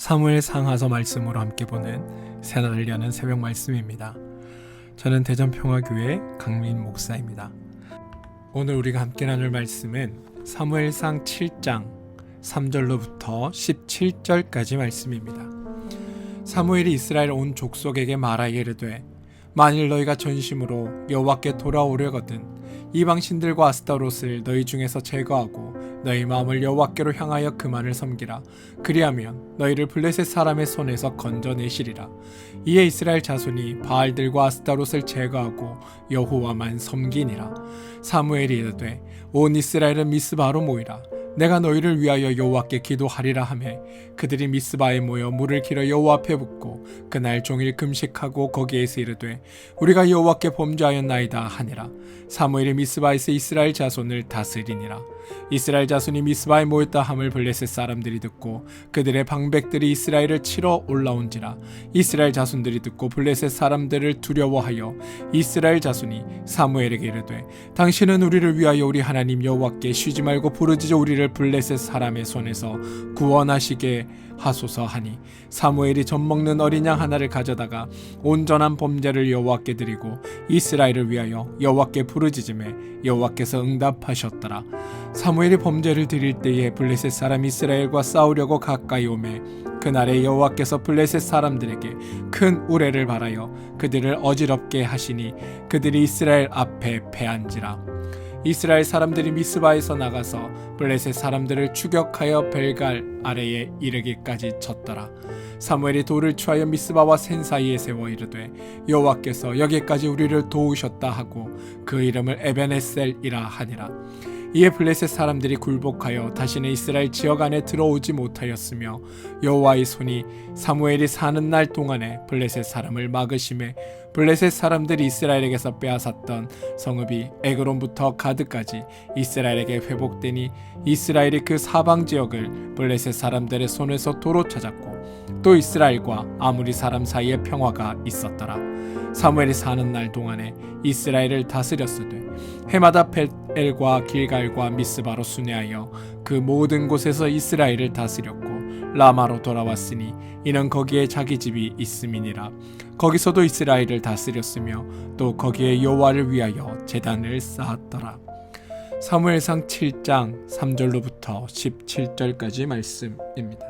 사무엘 상하서 말씀으로 함께 보는 새날을 여는 새벽 말씀입니다. 저는 대전평화교회 강민 목사입니다. 오늘 우리가 함께 나눌 말씀은 사무엘상 7장 3절로부터 17절까지 말씀입니다. 사무엘이 이스라엘 온 족속에게 말하여 이르되 만일 너희가 전심으로 여호와께 돌아오려거든 이방신들과 아스타롯을 너희 중에서 제거하고 너희 마음을 여호와께로 향하여 그만을 섬기라. 그리하면 너희를 블레셋 사람의 손에서 건져내시리라. 이에 이스라엘 자손이 바알들과 아스타롯을 제거하고 여호와만 섬기니라. 사무엘이 이르되 온 이스라엘은 미스바로 모이라. 내가 너희를 위하여 여호와께 기도하리라 하매 그들이 미스바에 모여 물을 길어 여호와 앞에 붓고 그날 종일 금식하고 거기에서 이르되 우리가 여호와께 범죄하였나이다 하니라. 사무엘이 미스바에서 이스라엘 자손을 다스리니라. 이스라엘 자손이 미스바에 모였다 함을 블레셋 사람들이 듣고 그들의 방백들이 이스라엘을 치러 올라온지라. 이스라엘 자손들이 듣고 블레셋 사람들을 두려워하여 이스라엘 자손이 사무엘에게 이르되 당신은 우리를 위하여 우리 하나님 여호와께 쉬지 말고 부르짖어 우리를 블레셋 사람의 손에서 구원하시게 하소서 하니 사무엘이 젖먹는 어린 양 하나를 가져다가 온전한 범죄를 여호와께 드리고 이스라엘을 위하여 여호와께 부르짖음에 여호와께서 응답하셨더라. 사무엘이 범죄를 드릴 때에 블레셋 사람 이스라엘과 싸우려고 가까이 오매 그날에 여호와께서 블레셋 사람들에게 큰 우레를 발하여 그들을 어지럽게 하시니 그들이 이스라엘 앞에 패한지라. 이스라엘 사람들이 미스바에서 나가서 블레셋 사람들을 추격하여 벨갈 아래에 이르기까지 쳤더라. 사무엘이 돌을 취하여 미스바와 센 사이에 세워 이르되 여호와께서 여기까지 우리를 도우셨다 하고 그 이름을 에벤에셀이라 하니라. 이에 블레셋 사람들이 굴복하여 다시는 이스라엘 지역 안에 들어오지 못하였으며 여호와의 손이 사무엘이 사는 날 동안에 블레셋 사람을 막으심에 블레셋 사람들이 이스라엘에게서 빼앗았던 성읍이 에그론부터 가드까지 이스라엘에게 회복되니 이스라엘이 그 사방 지역을 블레셋 사람들의 손에서 도로 찾았고 또 이스라엘과 아무리 사람 사이에 평화가 있었더라. 사무엘이 사는 날 동안에 이스라엘을 다스렸으되 해마다 벳엘과 길갈과 미스바로 순회하여 그 모든 곳에서 이스라엘을 다스렸고 라마로 돌아왔으니 이는 거기에 자기 집이 있음이니라. 거기서도 이스라엘을 다스렸으며 또 거기에 여호와를 위하여 제단을 쌓았더라. 사무엘상 7장 3절로부터 17절까지 말씀입니다.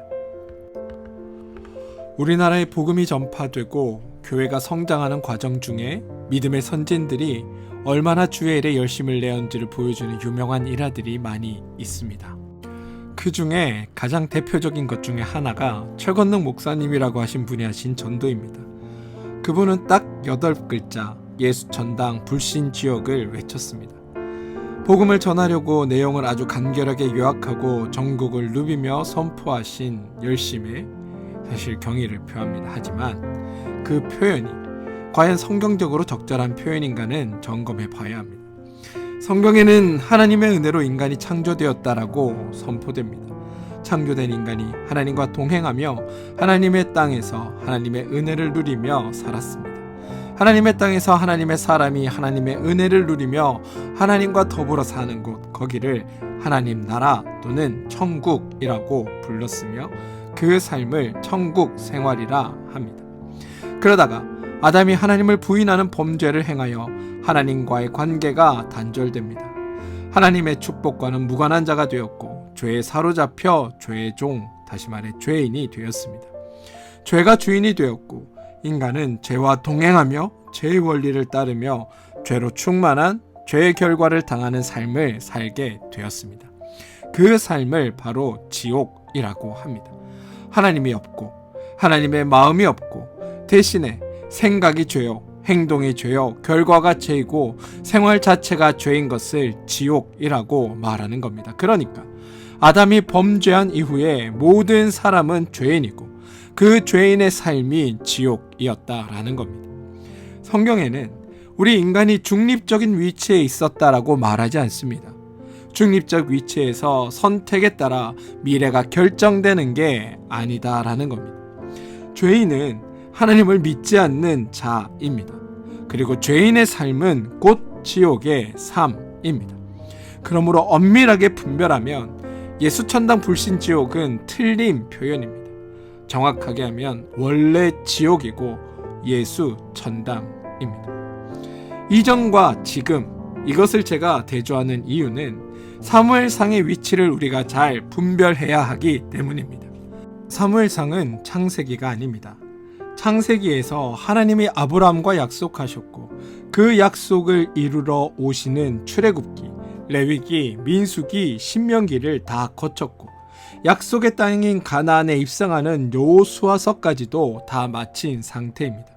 우리나라에 복음이 전파되고 교회가 성장하는 과정 중에 믿음의 선진들이 얼마나 주의 일에 열심을 내었는지를 보여주는 유명한 일화들이 많이 있습니다. 그 중에 가장 대표적인 것 중에 하나가 최건능 목사님이라고 하신 분이 하신 전도입니다. 그분은 딱 8글자 예수천당 불신지옥을 외쳤습니다. 복음을 전하려고 내용을 아주 간결하게 요약하고 전국을 누비며 선포하신 열심에 사실 경의를 표합니다. 하지만 그 표현이 과연 성경적으로 적절한 표현인가는 점검해 봐야 합니다. 성경에는 하나님의 은혜로 인간이 창조되었다라고 선포됩니다. 창조된 인간이 하나님과 동행하며 하나님의 땅에서 하나님의 은혜를 누리며 살았습니다. 하나님의 땅에서 하나님의 사람이 하나님의 은혜를 누리며 하나님과 더불어 사는 곳, 거기를 하나님 나라 또는 천국이라고 불렀으며 그 삶을 천국 생활이라 합니다. 그러다가 아담이 하나님을 부인하는 범죄를 행하여 하나님과의 관계가 단절됩니다. 하나님의 축복과는 무관한 자가 되었고 죄에 사로잡혀 죄의 종, 다시 말해 죄인이 되었습니다. 죄가 주인이 되었고 인간은 죄와 동행하며 죄의 원리를 따르며 죄로 충만한 죄의 결과를 당하는 삶을 살게 되었습니다. 그 삶을 바로 지옥이라고 합니다. 하나님이 없고 하나님의 마음이 없고 대신에 생각이 죄요, 행동이 죄요, 결과가 죄이고 생활 자체가 죄인 것을 지옥이라고 말하는 겁니다. 그러니까 아담이 범죄한 이후에 모든 사람은 죄인이고 그 죄인의 삶이 지옥이었다라는 겁니다. 성경에는 우리 인간이 중립적인 위치에 있었다라고 말하지 않습니다. 중립적 위치에서 선택에 따라 미래가 결정되는 게 아니다라는 겁니다. 죄인은 하나님을 믿지 않는 자입니다. 그리고 죄인의 삶은 곧 지옥의 삶입니다. 그러므로 엄밀하게 분별하면 예수천당 불신지옥은 틀린 표현입니다. 정확하게 하면 원래 지옥이고 예수 천당입니다. 이전과 지금 이것을 제가 대조하는 이유는 사무엘상의 위치를 우리가 잘 분별해야 하기 때문입니다. 사무엘상은 창세기가 아닙니다. 창세기에서 하나님이 아브라함과 약속하셨고 그 약속을 이루러 오시는 출애굽기, 레위기, 민수기, 신명기를 다 거쳤고 약속의 땅인 가나안에 입성하는 여호수아서까지도 다 마친 상태입니다.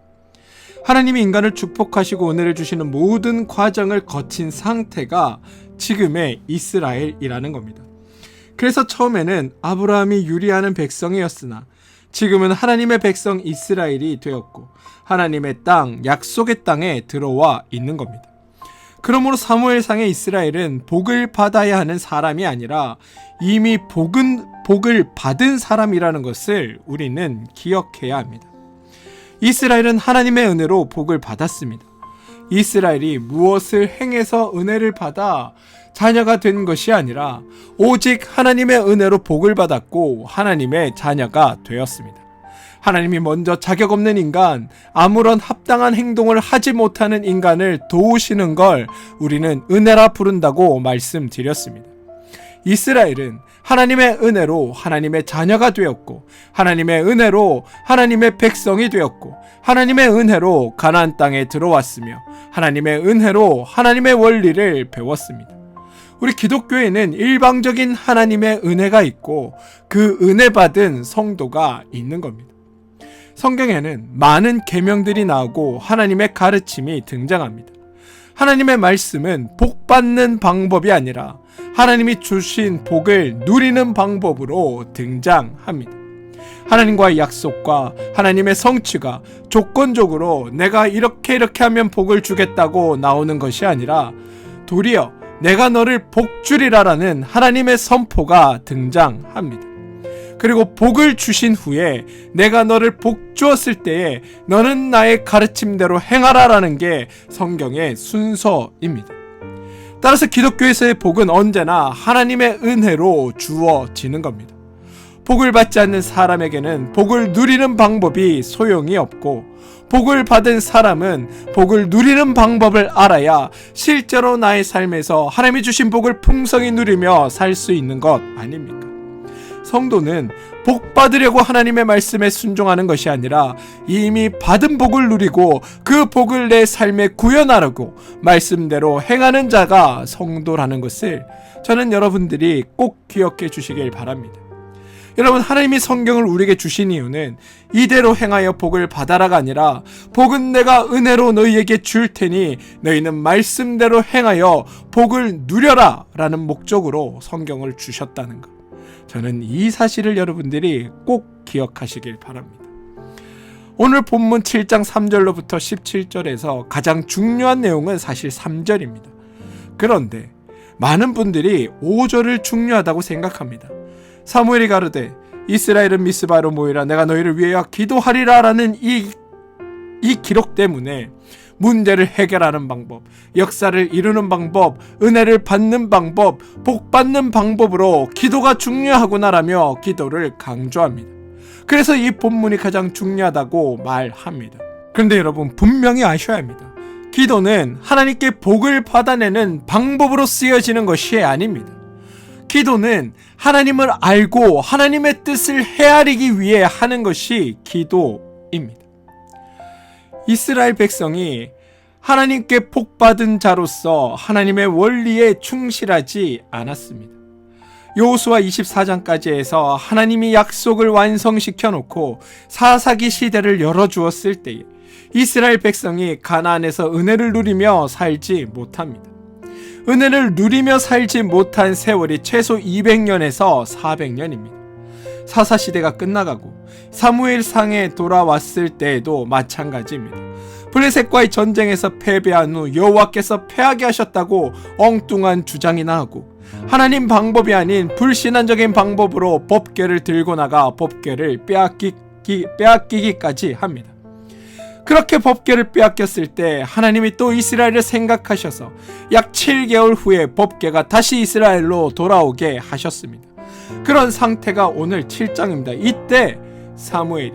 하나님이 인간을 축복하시고 은혜를 주시는 모든 과정을 거친 상태가 지금의 이스라엘이라는 겁니다. 그래서 처음에는 아브라함이 유리하는 백성이었으나 지금은 하나님의 백성 이스라엘이 되었고 하나님의 땅, 약속의 땅에 들어와 있는 겁니다. 그러므로 사무엘상의 이스라엘은 복을 받아야 하는 사람이 아니라 이미 복을 받은 사람이라는 것을 우리는 기억해야 합니다. 이스라엘은 하나님의 은혜로 복을 받았습니다. 이스라엘이 무엇을 행해서 은혜를 받아 자녀가 된 것이 아니라 오직 하나님의 은혜로 복을 받았고 하나님의 자녀가 되었습니다. 하나님이 먼저 자격 없는 인간, 아무런 합당한 행동을 하지 못하는 인간을 도우시는 걸 우리는 은혜라 부른다고 말씀드렸습니다. 이스라엘은 하나님의 은혜로 하나님의 자녀가 되었고 하나님의 은혜로 하나님의 백성이 되었고 하나님의 은혜로 가나안 땅에 들어왔으며 하나님의 은혜로 하나님의 원리를 배웠습니다. 우리 기독교에는 일방적인 하나님의 은혜가 있고 그 은혜 받은 성도가 있는 겁니다. 성경에는 많은 계명들이 나오고 하나님의 가르침이 등장합니다. 하나님의 말씀은 복 받는 방법이 아니라 하나님이 주신 복을 누리는 방법으로 등장합니다. 하나님과의 약속과 하나님의 성취가 조건적으로 내가 이렇게 하면 복을 주겠다고 나오는 것이 아니라 도리어 내가 너를 복 주리라라는 하나님의 선포가 등장합니다. 그리고 복을 주신 후에 내가 너를 복 주었을 때에 너는 나의 가르침대로 행하라라는 게 성경의 순서입니다. 따라서 기독교에서의 복은 언제나 하나님의 은혜로 주어지는 겁니다. 복을 받지 않는 사람에게는 복을 누리는 방법이 소용이 없고 복을 받은 사람은 복을 누리는 방법을 알아야 실제로 나의 삶에서 하나님이 주신 복을 풍성히 누리며 살 수 있는 것 아닙니까? 성도는 복 받으려고 하나님의 말씀에 순종하는 것이 아니라 이미 받은 복을 누리고 그 복을 내 삶에 구현하려고 말씀대로 행하는 자가 성도라는 것을 저는 여러분들이 꼭 기억해 주시길 바랍니다. 여러분, 하나님이 성경을 우리에게 주신 이유는 이대로 행하여 복을 받아라가 아니라 복은 내가 은혜로 너희에게 줄 테니 너희는 말씀대로 행하여 복을 누려라 라는 목적으로 성경을 주셨다는 것. 저는 이 사실을 여러분들이 꼭 기억하시길 바랍니다. 오늘 본문 7장 3절로부터 17절에서 가장 중요한 내용은 사실 3절입니다. 그런데 많은 분들이 5절을 중요하다고 생각합니다. 사무엘이 가르되 이스라엘은 미스바로 모이라 내가 너희를 위하여 기도하리라 라는 이 기록 때문에 문제를 해결하는 방법, 역사를 이루는 방법, 은혜를 받는 방법, 복 받는 방법으로 기도가 중요하구나라며 기도를 강조합니다. 그래서 이 본문이 가장 중요하다고 말합니다. 그런데 여러분, 분명히 아셔야 합니다. 기도는 하나님께 복을 받아내는 방법으로 쓰여지는 것이 아닙니다. 기도는 하나님을 알고 하나님의 뜻을 헤아리기 위해 하는 것이 기도입니다. 이스라엘 백성이 하나님께 복받은 자로서 하나님의 원리에 충실하지 않았습니다. 여호수아 24장까지 해서 하나님이 약속을 완성시켜 놓고 사사기 시대를 열어주었을 때에 이스라엘 백성이 가나안에서 은혜를 누리며 살지 못합니다. 은혜를 누리며 살지 못한 세월이 최소 200년에서 400년입니다. 사사시대가 끝나가고 사무엘상에 돌아왔을 때에도 마찬가지입니다. 블레셋과의 전쟁에서 패배한 후 여호와께서 패하게 하셨다고 엉뚱한 주장이나 하고 하나님 방법이 아닌 불신앙적인 방법으로 법궤를 들고 나가 법궤를 빼앗기기까지 합니다. 그렇게 법궤를 빼앗겼을 때 하나님이 또 이스라엘을 생각하셔서 약 7개월 후에 법궤가 다시 이스라엘로 돌아오게 하셨습니다. 그런 상태가 오늘 7장입니다. 이때 사무엘이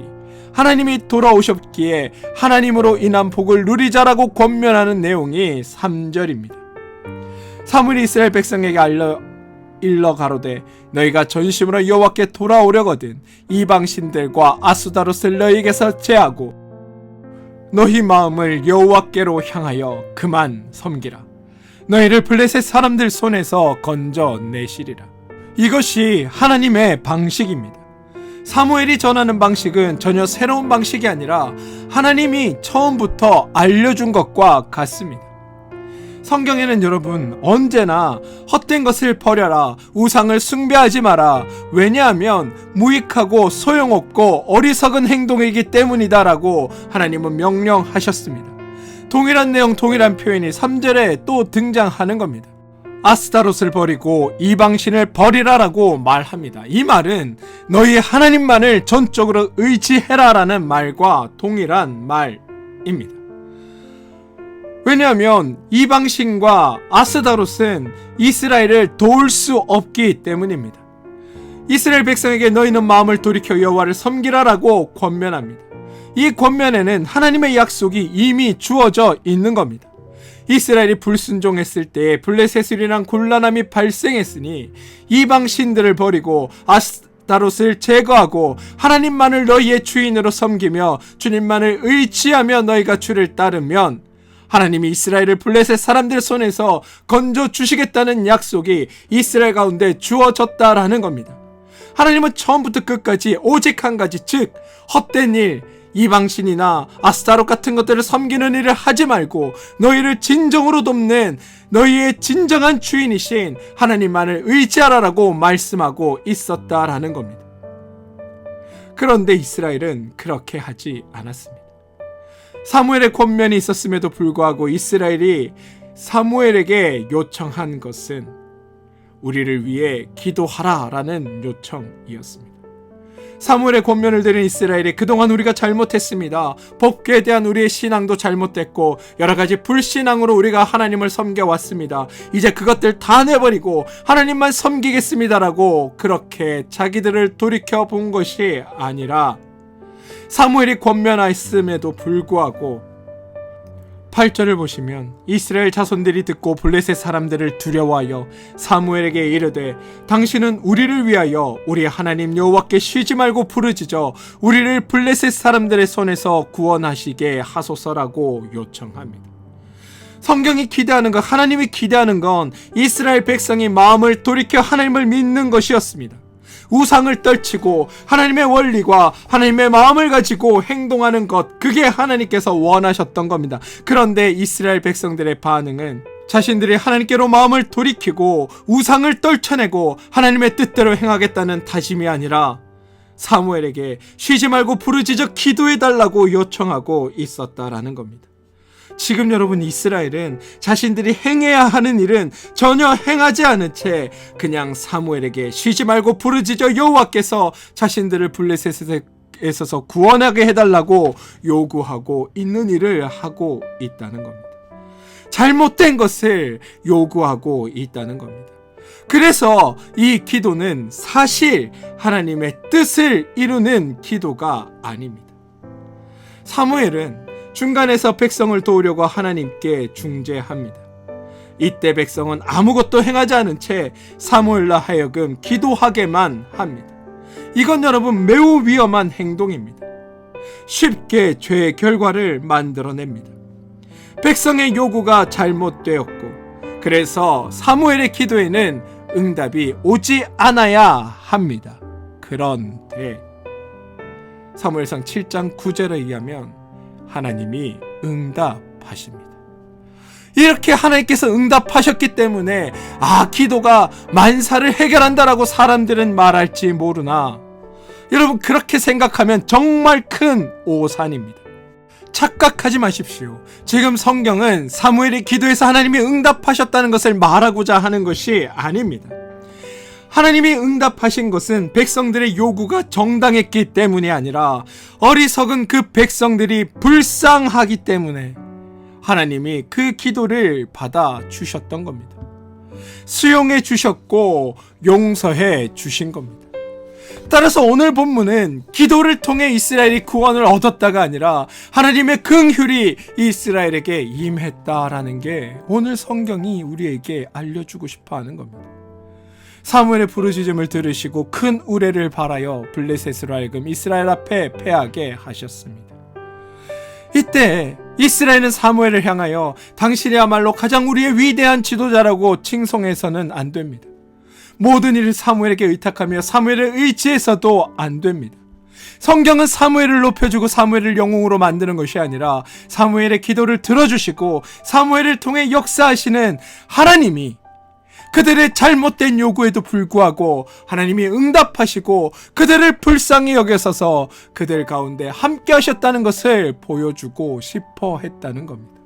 하나님이 돌아오셨기에 하나님으로 인한 복을 누리자라고 권면하는 내용이 3절입니다. 사무엘이 이스라엘 백성에게 일러 가로되 너희가 전심으로 여호와께 돌아오려거든 이방신들과 아스다롯을 너희에게서 제하고 너희 마음을 여호와께로 향하여 그만 섬기라. 너희를 블레셋 사람들 손에서 건져내시리라. 이것이 하나님의 방식입니다. 사무엘이 전하는 방식은 전혀 새로운 방식이 아니라 하나님이 처음부터 알려준 것과 같습니다. 성경에는 여러분 언제나 헛된 것을 버려라, 우상을 숭배하지 마라, 왜냐하면 무익하고 소용없고 어리석은 행동이기 때문이다 라고 하나님은 명령하셨습니다. 동일한 내용, 동일한 표현이 3절에 또 등장하는 겁니다. 아스타롯을 버리고 이방신을 버리라 라고 말합니다. 이 말은 너희 하나님만을 전적으로 의지해라 라는 말과 동일한 말입니다. 왜냐하면 이방신과 아스다롯은 이스라엘을 도울 수 없기 때문입니다. 이스라엘 백성에게 너희는 마음을 돌이켜 여호와를 섬기라라고 권면합니다. 이 권면에는 하나님의 약속이 이미 주어져 있는 겁니다. 이스라엘이 불순종했을 때에 블레셋으로 인한 곤란함이 발생했으니 이방신들을 버리고 아스다롯을 제거하고 하나님만을 너희의 주인으로 섬기며 주님만을 의지하며 너희가 주를 따르면 하나님이 이스라엘을 블레셋 사람들 손에서 건져주시겠다는 약속이 이스라엘 가운데 주어졌다라는 겁니다. 하나님은 처음부터 끝까지 오직 한 가지, 즉 헛된 일, 이방신이나 아스타롯 같은 것들을 섬기는 일을 하지 말고 너희를 진정으로 돕는 너희의 진정한 주인이신 하나님만을 의지하라라고 말씀하고 있었다라는 겁니다. 그런데 이스라엘은 그렇게 하지 않았습니다. 사무엘의 권면이 있었음에도 불구하고 이스라엘이 사무엘에게 요청한 것은 우리를 위해 기도하라 라는 요청이었습니다. 사무엘의 권면을 들은 이스라엘이 그동안 우리가 잘못했습니다. 법궤에 대한 우리의 신앙도 잘못됐고 여러가지 불신앙으로 우리가 하나님을 섬겨왔습니다. 이제 그것들 다 내버리고 하나님만 섬기겠습니다라고 그렇게 자기들을 돌이켜본 것이 아니라 사무엘이 권면하였음에도 불구하고 8절을 보시면 이스라엘 자손들이 듣고 블레셋 사람들을 두려워하여 사무엘에게 이르되 당신은 우리를 위하여 우리 하나님 여호와께 쉬지 말고 부르짖어 우리를 블레셋 사람들의 손에서 구원하시게 하소서라고 요청합니다. 성경이 기대하는 것, 하나님이 기대하는 건 이스라엘 백성이 마음을 돌이켜 하나님을 믿는 것이었습니다. 우상을 떨치고 하나님의 원리과 하나님의 마음을 가지고 행동하는 것, 그게 하나님께서 원하셨던 겁니다. 그런데 이스라엘 백성들의 반응은 자신들이 하나님께로 마음을 돌이키고 우상을 떨쳐내고 하나님의 뜻대로 행하겠다는 다짐이 아니라 사무엘에게 쉬지 말고 부르짖어 기도해달라고 요청하고 있었다라는 겁니다. 지금 여러분, 이스라엘은 자신들이 행해야 하는 일은 전혀 행하지 않은 채 그냥 사무엘에게 쉬지 말고 부르짖어 여호와께서 자신들을 블레셋에서 구원하게 해달라고 요구하고 있는 일을 하고 있다는 겁니다. 잘못된 것을 요구하고 있다는 겁니다. 그래서 이 기도는 사실 하나님의 뜻을 이루는 기도가 아닙니다. 사무엘은 중간에서 백성을 도우려고 하나님께 중재합니다. 이때 백성은 아무것도 행하지 않은 채 사무엘로 하여금 기도하게만 합니다. 이건 여러분 매우 위험한 행동입니다. 쉽게 죄의 결과를 만들어냅니다. 백성의 요구가 잘못되었고 그래서 사무엘의 기도에는 응답이 오지 않아야 합니다. 그런데 사무엘상 7장 9절에 의하면 하나님이 응답하십니다. 이렇게 하나님께서 응답하셨기 때문에 기도가 만사를 해결한다라고 사람들은 말할지 모르나 여러분, 그렇게 생각하면 정말 큰 오산입니다. 착각하지 마십시오. 지금 성경은 사무엘이 기도해서 하나님이 응답하셨다는 것을 말하고자 하는 것이 아닙니다. 하나님이 응답하신 것은 백성들의 요구가 정당했기 때문이 아니라 어리석은 그 백성들이 불쌍하기 때문에 하나님이 그 기도를 받아 주셨던 겁니다. 수용해 주셨고 용서해 주신 겁니다. 따라서 오늘 본문은 기도를 통해 이스라엘이 구원을 얻었다가 아니라 하나님의 긍휼이 이스라엘에게 임했다라는 게 오늘 성경이 우리에게 알려주고 싶어 하는 겁니다. 사무엘의 부르짖음을 들으시고 큰 우레를 발하여 블레셋으로 하여금 이스라엘 앞에 패하게 하셨습니다. 이때 이스라엘은 사무엘을 향하여 당신이야말로 가장 우리의 위대한 지도자라고 칭송해서는 안 됩니다. 모든 일을 사무엘에게 의탁하며 사무엘을 의지해서도 안 됩니다. 성경은 사무엘을 높여주고 사무엘을 영웅으로 만드는 것이 아니라 사무엘의 기도를 들어주시고 사무엘을 통해 역사하시는 하나님이 그들의 잘못된 요구에도 불구하고 하나님이 응답하시고 그들을 불쌍히 여겨서서 그들 가운데 함께 하셨다는 것을 보여주고 싶어 했다는 겁니다.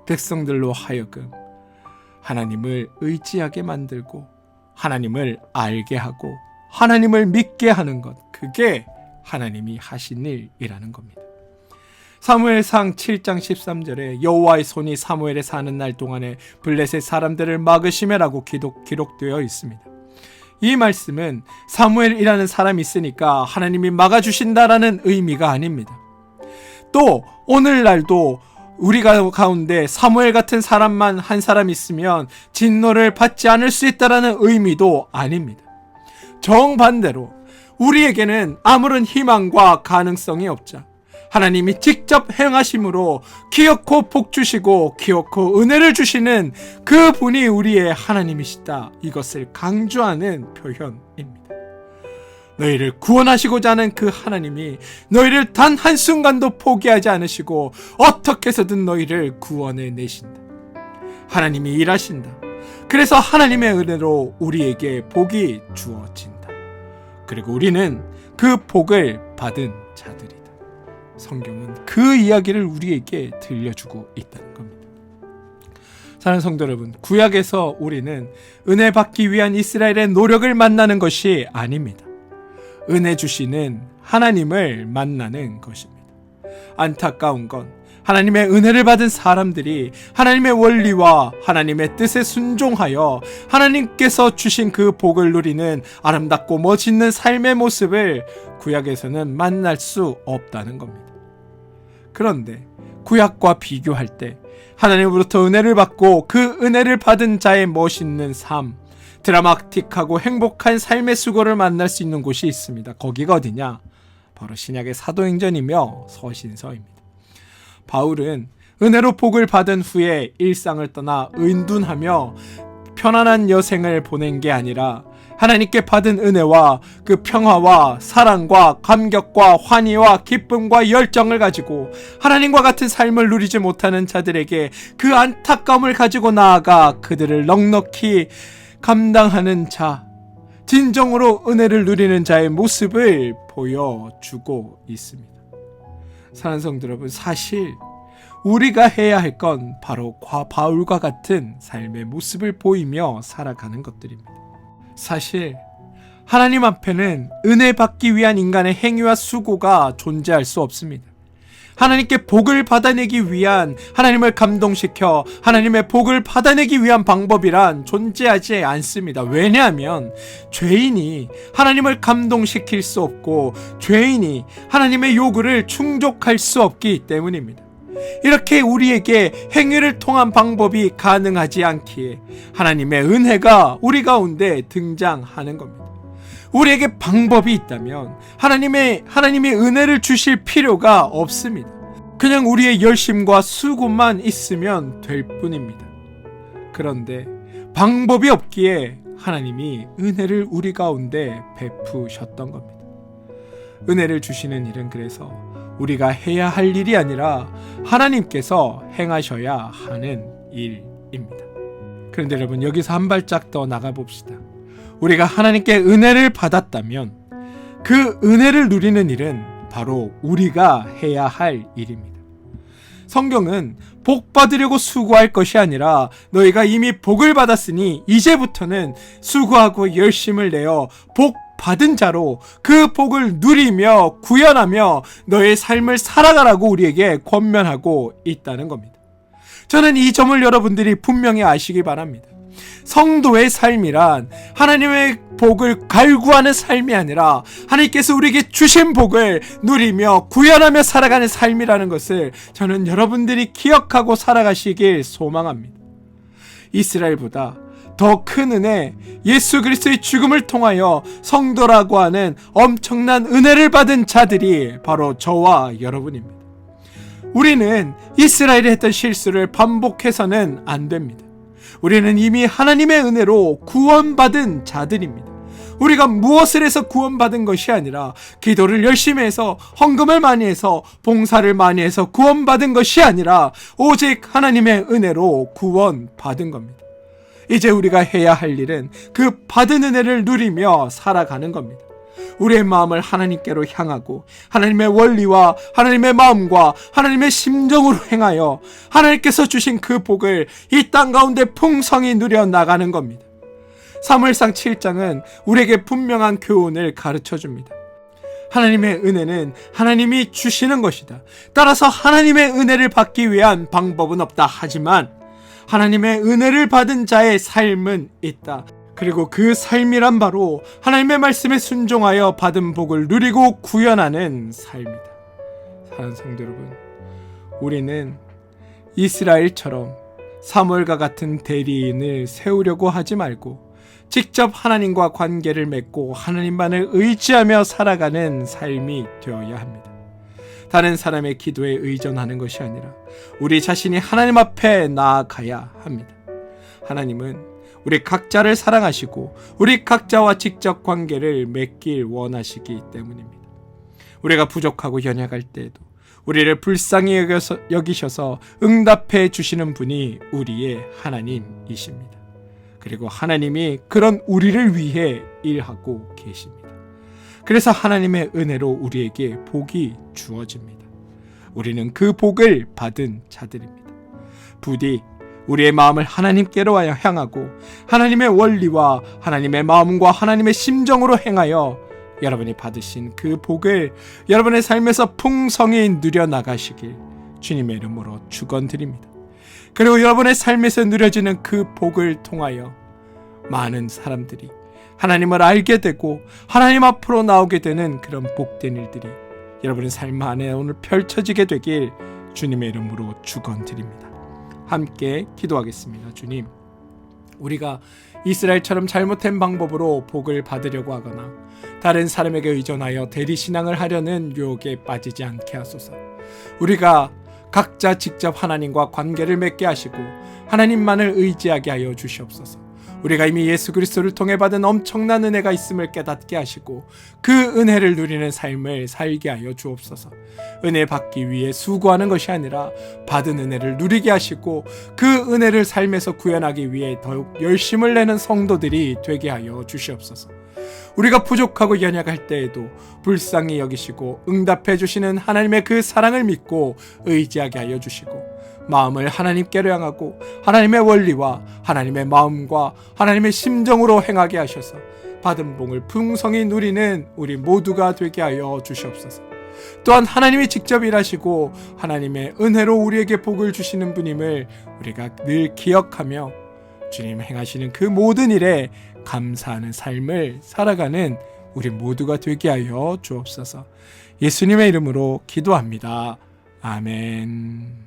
백성들로 하여금 하나님을 의지하게 만들고 하나님을 알게 하고 하나님을 믿게 하는 것, 그게 하나님이 하신 일이라는 겁니다. 사무엘상 7장 13절에 여호와의 손이 사무엘에 사는 날 동안에 블레셋 사람들을 막으시매라고 기록되어 있습니다. 이 말씀은 사무엘이라는 사람이 있으니까 하나님이 막아주신다라는 의미가 아닙니다. 또 오늘날도 우리가 가운데 사무엘 같은 사람만 한 사람 있으면 진노를 받지 않을 수 있다라는 의미도 아닙니다. 정반대로 우리에게는 아무런 희망과 가능성이 없자 하나님이 직접 행하심으로 기어코 복 주시고 기어코 은혜를 주시는 그 분이 우리의 하나님이시다, 이것을 강조하는 표현입니다. 너희를 구원하시고자 하는 그 하나님이 너희를 단 한순간도 포기하지 않으시고 어떻게 해서든 너희를 구원해 내신다. 하나님이 일하신다. 그래서 하나님의 은혜로 우리에게 복이 주어진다. 그리고 우리는 그 복을 받은 자들이다. 성경은 그 이야기를 우리에게 들려주고 있다는 겁니다. 사랑하는 성도 여러분, 구약에서 우리는 은혜 받기 위한 이스라엘의 노력을 만나는 것이 아닙니다. 은혜 주시는 하나님을 만나는 것입니다. 안타까운 건 하나님의 은혜를 받은 사람들이 하나님의 원리와 하나님의 뜻에 순종하여 하나님께서 주신 그 복을 누리는 아름답고 멋있는 삶의 모습을 구약에서는 만날 수 없다는 겁니다. 그런데 구약과 비교할 때 하나님으로부터 은혜를 받고 그 은혜를 받은 자의 멋있는 삶, 드라마틱하고 행복한 삶의 수고를 만날 수 있는 곳이 있습니다. 거기가 어디냐? 바로 신약의 사도행전이며 서신서입니다. 바울은 은혜로 복을 받은 후에 일상을 떠나 은둔하며 편안한 여생을 보낸 게 아니라 하나님께 받은 은혜와 그 평화와 사랑과 감격과 환희와 기쁨과 열정을 가지고 하나님과 같은 삶을 누리지 못하는 자들에게 그 안타까움을 가지고 나아가 그들을 넉넉히 감당하는 자, 진정으로 은혜를 누리는 자의 모습을 보여주고 있습니다. 사랑하는 성도 여러분, 사실 우리가 해야 할 건 바로 바울과 같은 삶의 모습을 보이며 살아가는 것들입니다. 사실 하나님 앞에는 은혜 받기 위한 인간의 행위와 수고가 존재할 수 없습니다. 하나님께 복을 받아내기 위한, 하나님을 감동시켜 하나님의 복을 받아내기 위한 방법이란 존재하지 않습니다. 왜냐하면 죄인이 하나님을 감동시킬 수 없고 죄인이 하나님의 요구를 충족할 수 없기 때문입니다. 이렇게 우리에게 행위를 통한 방법이 가능하지 않기에 하나님의 은혜가 우리 가운데 등장하는 겁니다. 우리에게 방법이 있다면 하나님이 은혜를 주실 필요가 없습니다. 그냥 우리의 열심과 수고만 있으면 될 뿐입니다. 그런데 방법이 없기에 하나님이 은혜를 우리 가운데 베푸셨던 겁니다. 은혜를 주시는 일은 그래서 우리가 해야 할 일이 아니라 하나님께서 행하셔야 하는 일입니다. 그런데 여러분, 여기서 한 발짝 더 나가봅시다. 우리가 하나님께 은혜를 받았다면 그 은혜를 누리는 일은 바로 우리가 해야 할 일입니다. 성경은 복 받으려고 수고할 것이 아니라 너희가 이미 복을 받았으니 이제부터는 수고하고 열심을 내어 복 받은 자로 그 복을 누리며 구현하며 너의 삶을 살아가라고 우리에게 권면하고 있다는 겁니다. 저는 이 점을 여러분들이 분명히 아시기 바랍니다. 성도의 삶이란 하나님의 복을 갈구하는 삶이 아니라 하나님께서 우리에게 주신 복을 누리며 구현하며 살아가는 삶이라는 것을 저는 여러분들이 기억하고 살아가시길 소망합니다. 이스라엘보다 더 큰 은혜, 예수 그리스도의 죽음을 통하여 성도라고 하는 엄청난 은혜를 받은 자들이 바로 저와 여러분입니다. 우리는 이스라엘이 했던 실수를 반복해서는 안 됩니다. 우리는 이미 하나님의 은혜로 구원받은 자들입니다. 우리가 무엇을 해서 구원받은 것이 아니라 기도를 열심히 해서 헌금을 많이 해서 봉사를 많이 해서 구원받은 것이 아니라 오직 하나님의 은혜로 구원받은 겁니다. 이제 우리가 해야 할 일은 그 받은 은혜를 누리며 살아가는 겁니다. 우리의 마음을 하나님께로 향하고 하나님의 원리와 하나님의 마음과 하나님의 심정으로 행하여 하나님께서 주신 그 복을 이 땅 가운데 풍성히 누려 나가는 겁니다. 사무엘상 7장은 우리에게 분명한 교훈을 가르쳐 줍니다. 하나님의 은혜는 하나님이 주시는 것이다. 따라서 하나님의 은혜를 받기 위한 방법은 없다. 하지만 하나님의 은혜를 받은 자의 삶은 있다. 그리고 그 삶이란 바로 하나님의 말씀에 순종하여 받은 복을 누리고 구현하는 삶이다. 사랑하는 성도 여러분, 우리는 이스라엘처럼 사무엘과 같은 대리인을 세우려고 하지 말고 직접 하나님과 관계를 맺고 하나님만을 의지하며 살아가는 삶이 되어야 합니다. 다른 사람의 기도에 의존하는 것이 아니라 우리 자신이 하나님 앞에 나아가야 합니다. 하나님은 우리 각자를 사랑하시고 우리 각자와 직접 관계를 맺길 원하시기 때문입니다. 우리가 부족하고 연약할 때에도 우리를 불쌍히 여기셔서 응답해 주시는 분이 우리의 하나님이십니다. 그리고 하나님이 그런 우리를 위해 일하고 계십니다. 그래서 하나님의 은혜로 우리에게 복이 주어집니다. 우리는 그 복을 받은 자들입니다. 부디 우리의 마음을 하나님께로 향하고 하나님의 원리와 하나님의 마음과 하나님의 심정으로 행하여 여러분이 받으신 그 복을 여러분의 삶에서 풍성히 누려나가시길 주님의 이름으로 축원드립니다. 그리고 여러분의 삶에서 누려지는 그 복을 통하여 많은 사람들이 하나님을 알게 되고 하나님 앞으로 나오게 되는 그런 복된 일들이 여러분의 삶 안에 오늘 펼쳐지게 되길 주님의 이름으로 축원드립니다. 함께 기도하겠습니다. 주님, 우리가 이스라엘처럼 잘못된 방법으로 복을 받으려고 하거나 다른 사람에게 의존하여 대리신앙을 하려는 유혹에 빠지지 않게 하소서. 우리가 각자 직접 하나님과 관계를 맺게 하시고 하나님만을 의지하게 하여 주시옵소서. 우리가 이미 예수 그리스도를 통해 받은 엄청난 은혜가 있음을 깨닫게 하시고 그 은혜를 누리는 삶을 살게 하여 주옵소서. 은혜 받기 위해 수고하는 것이 아니라 받은 은혜를 누리게 하시고 그 은혜를 삶에서 구현하기 위해 더욱 열심을 내는 성도들이 되게 하여 주시옵소서. 우리가 부족하고 연약할 때에도 불쌍히 여기시고 응답해 주시는 하나님의 그 사랑을 믿고 의지하게 하여 주시고 마음을 하나님께로 향하고 하나님의 원리와 하나님의 마음과 하나님의 심정으로 행하게 하셔서 받은 복을 풍성히 누리는 우리 모두가 되게 하여 주시옵소서. 또한 하나님이 직접 일하시고 하나님의 은혜로 우리에게 복을 주시는 분임을 우리가 늘 기억하며 주님 행하시는 그 모든 일에 감사하는 삶을 살아가는 우리 모두가 되게 하여 주옵소서. 예수님의 이름으로 기도합니다. 아멘.